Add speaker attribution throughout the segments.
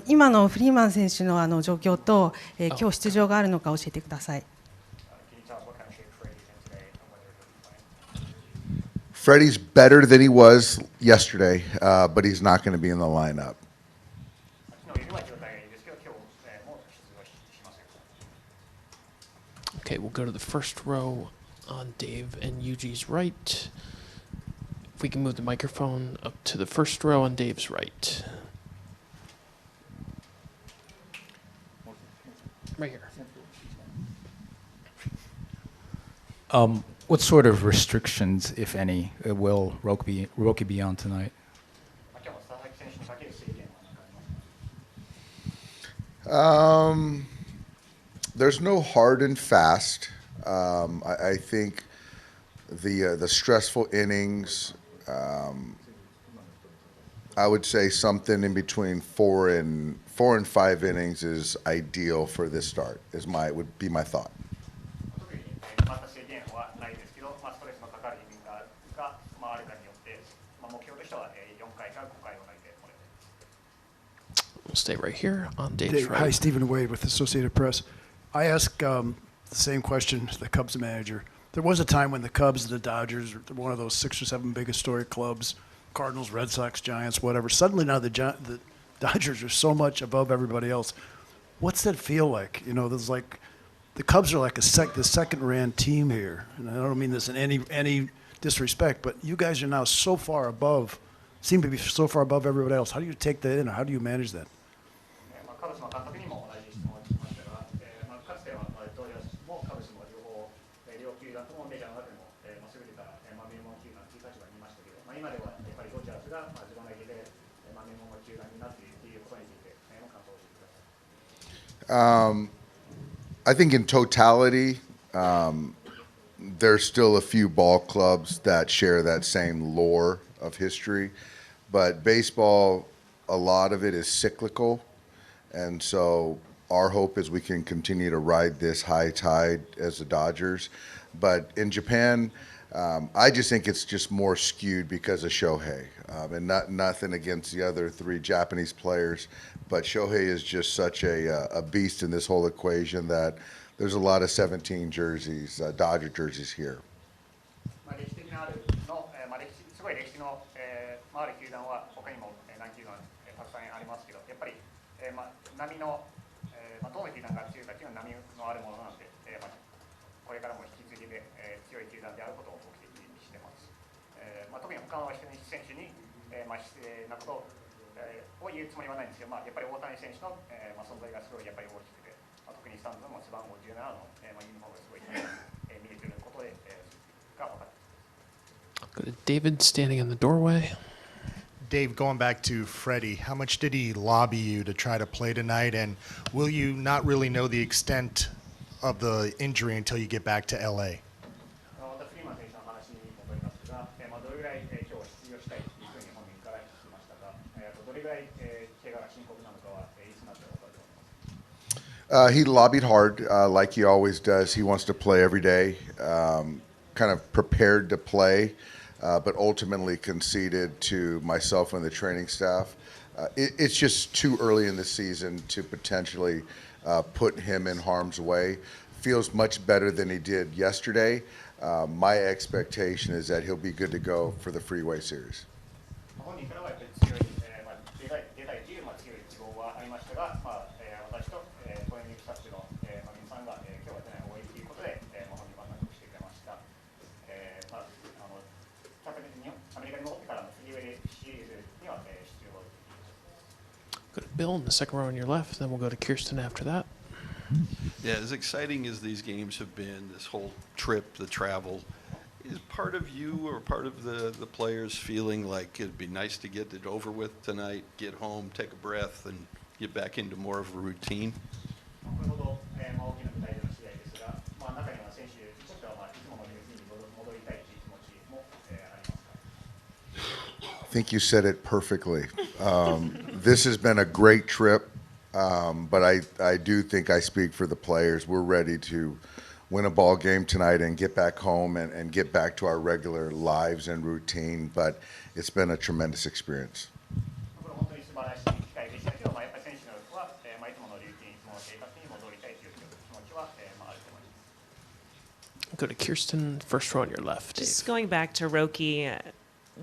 Speaker 1: 今のフリーマン選手の状況と、今日出場があるのか教えてください。
Speaker 2: Freddie's better than he was yesterday, but he's not going to be in the lineup.
Speaker 3: Okay, we'll go to the first row on Dave and Yuji's right. If we can move the microphone up to the first row on Dave's right. Right here.
Speaker 4: What sort of restrictions, if any, will Roki be on tonight?
Speaker 2: There's no hard and fast. I think the stressful innings, I would say something in between 4 and 5 innings is ideal for this start. Would be my thought.
Speaker 3: We'll stay right here on Dave's right.
Speaker 5: Hi, Stephen Wade with Associated Press. I ask the same question to the Cubs manager. There was a time when the Cubs and the Dodgers were one of those 6 or 7 big historic clubs, Cardinals, Red Sox, Giants, whatever. Suddenly now the Dodgers are so much above everybody else. What's that feel like? You know, there's like the Cubs are like the second-ran team here, and I don't mean this in any disrespect, but you guys are now so far above, seem to be so far above everybody else. How do you take that in, or how do you manage that?
Speaker 2: I think in totality, there's still a few ball clubs that share that same lore of history, but baseball, a lot of it is cyclical, and so our hope is we can continue to ride this high tide as the Dodgers. But in Japan, I just think it's just more skewed because of Shohei, and nothing against the other 3 Japanese players, but Shohei is just such a beast in this whole equation that there's a lot of 17 jerseys, Dodger jerseys here.
Speaker 3: Go to David standing in the doorway.
Speaker 6: Dave, going back to Freddie, how much did he lobby you to try to play tonight, and will you not really know the extent of the injury until you get back to LA?
Speaker 2: He lobbied hard, like he always does. He wants to play every day, kind of prepared to play, but ultimately conceded to myself and the training staff. It's just too early in the season to potentially put him in harm's way. Feels much better than he did yesterday. My expectation is that he'll be good to go for the Freeway Series.
Speaker 3: Go to Bill in the second row on your left, then we'll go to Kirsten after that.
Speaker 7: Yeah, as exciting as these games have been, this whole trip, the travel, is part of you or part of the players feeling like it'd be nice to get it over with tonight, get home, take a breath, and get back into more of a routine?
Speaker 2: I think you said it perfectly. This has been a great trip, but I do think I speak for the players. We're ready to win a ball game tonight and get back home and get back to our regular lives and routine, but it's been a tremendous experience.
Speaker 3: Go to Kirsten, first row on your left.
Speaker 8: Just
Speaker 3: Dave.
Speaker 8: going back to Roki,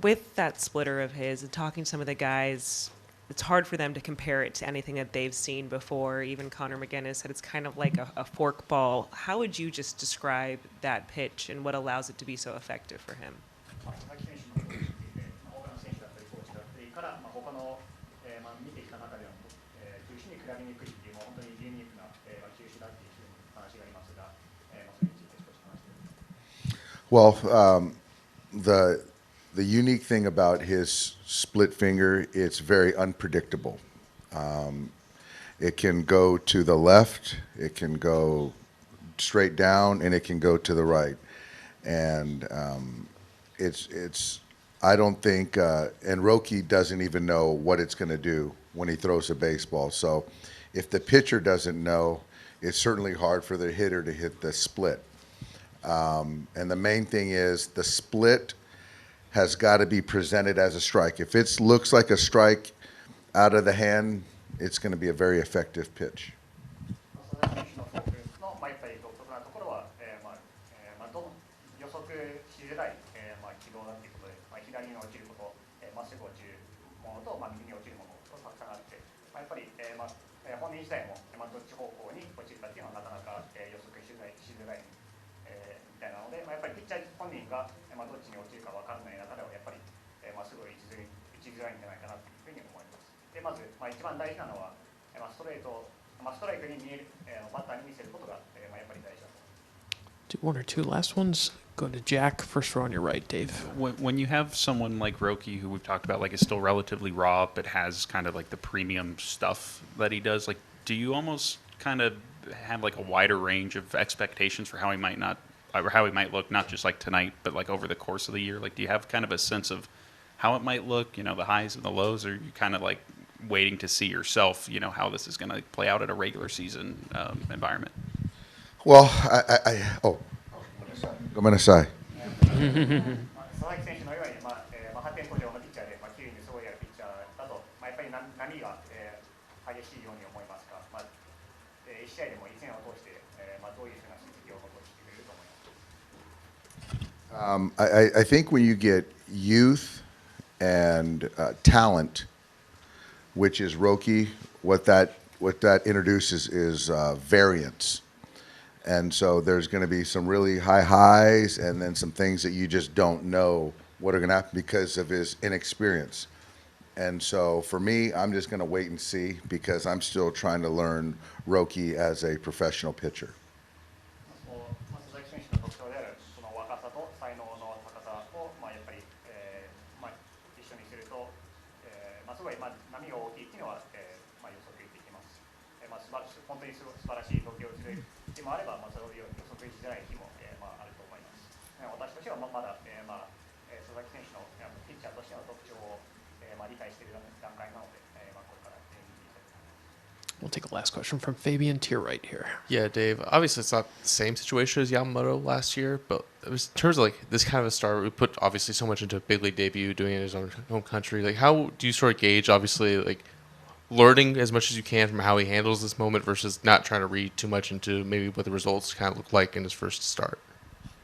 Speaker 8: with that splitter of his and talking to some of the guys, it's hard for them to compare it to anything that they've seen before. Even Connor McGinnis said it's kind of like a fork ball. How would you just describe that pitch and what allows it to be so effective for him?
Speaker 9: 佐々木選手のことについて、他の選手だったりコーチだったりから他の見てきた中では球種に比べにくいっていう本当にユニークな球種だっていう話がありますが、それについて少し話してください。
Speaker 2: Well, the unique thing about his split finger, it's very unpredictable. It can go to the left, it can go straight down, and it can go to the right. And I don't think, and Roki doesn't even know what it's going to do when he throws a baseball. So if the pitcher doesn't know, it's certainly hard for the hitter to hit the split. And the main thing is the split has got to be presented as a strike. If it looks like a strike out of the hand, it's going to be a very effective pitch.
Speaker 9: 佐々木選手のフォークのやっぱり独特なところは、予測しづらい、軌道だということで、左に落ちること、まっすぐ落ちるものと、右に落ちるものとたくさんあって、やっぱり、本人自体も、どっち方向に落ちるかっていうのはなかなか、予測しづらい、みたいなので、やっぱりピッチャー本人が、どっちに落ちるか分からない中ではやっぱり、すごい打ちづらいんじゃないかなというふうに思います。でまず、一番大事なのは、ストライクに見える、バッターに見せることが、やっぱり大事だと。
Speaker 3: Do one or two last ones. Go to Jack, first row on your right, Dave.
Speaker 10: When you have someone like Roki, who we've talked about, like is still relatively raw, but has kind of like the premium stuff that he does, like, do you almost kind of have like a wider range of expectations for how he might look, not just like tonight, but like over the course of the year? Like, do you have kind of a sense of how it might look, you know, the highs and the lows, or are you kind of like waiting to see yourself, you know, how this is going to play out at a regular season environment?
Speaker 2: Well,ごめんなさい。
Speaker 9: 佐々木選手のように、発展途上のピッチャーで、球威にすごいあるピッチャーだと、やっぱり波が、激しいように思いますが、1試合でも1年を通して、どういうふうな成績を残してくれると思います。
Speaker 2: I think when you get youth and talent, which is Roki, what that introduces is variance. And so there's going to be some really high highs and then some things that you just don't know what are going to happen because of his inexperience. And so for me, I'm just going to wait and see because I'm still trying to learn Roki as a professional pitcher.
Speaker 9: 佐々木選手の特徴であるその若さと才能の高さを、やっぱり、一緒にすると、すごい、波が大きいっていうのは、予測できます。本当に素晴らしい投球をする日もあれば、それを予測しづらい日も、あると思います。私としてはまだ、佐々木選手のピッチャーとしての特徴を、理解している段階なので、これから見ていきたいと思います。
Speaker 3: We'll take a last question from Fabian to your right here.
Speaker 11: Yeah, Dave. Obviously, it's not the same situation as Yamamoto last year, but it was, in terms of like this kind of a start, we put obviously so much into a big league debut, doing it in his own home country. Like, how do you sort of gauge, obviously, like learning as much as you can from how he handles this moment versus not trying to read too much into maybe what the results kind of look like in his first start?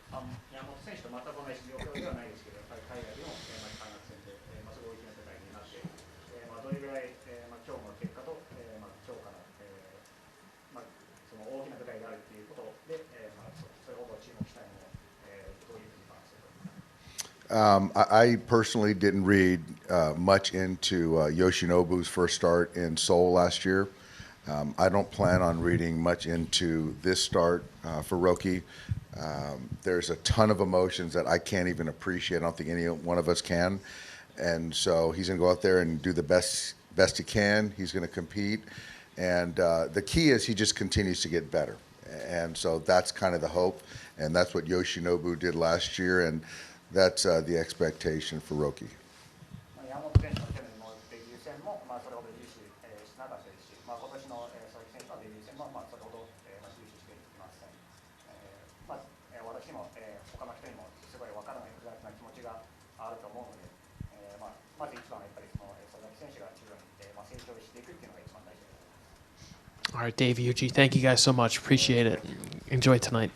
Speaker 9: 山本選手と全く同じ状況ではないですけど、やっぱり海外での開幕戦で、すごい大きな舞台になって、どれぐらい、今日の結果と、今日から、その大きな舞台があるということで、それほど注目したいものを、どういうふうに感じていますか。
Speaker 2: I personally didn't read much into Yoshinobu's first start in Seoul last year. I don't plan on reading much into this start for Roki. There's a ton of emotions that I can't even appreciate. I don't think any one of us can. And so he's going to go out there and do the best he can. He's going to compete. And the key is he just continues to get better. And so that's kind of the hope. And that's what Yoshinobu did last year. And that's the expectation for Roki.
Speaker 9: 山本選手の去年のデビュー戦も、それほど重視しなかったですし、今年の佐々木選手のデビュー戦も、それほど重視していません。私も、他の人にもすごい分からない複雑な気持ちがあると思うので、まず一番はやっぱりその佐々木選手が中央に、成長していくっていうのが一番大事だと思います。
Speaker 3: All right, Dave, Yuji, thank you guys so much. Appreciate it. Enjoy tonight.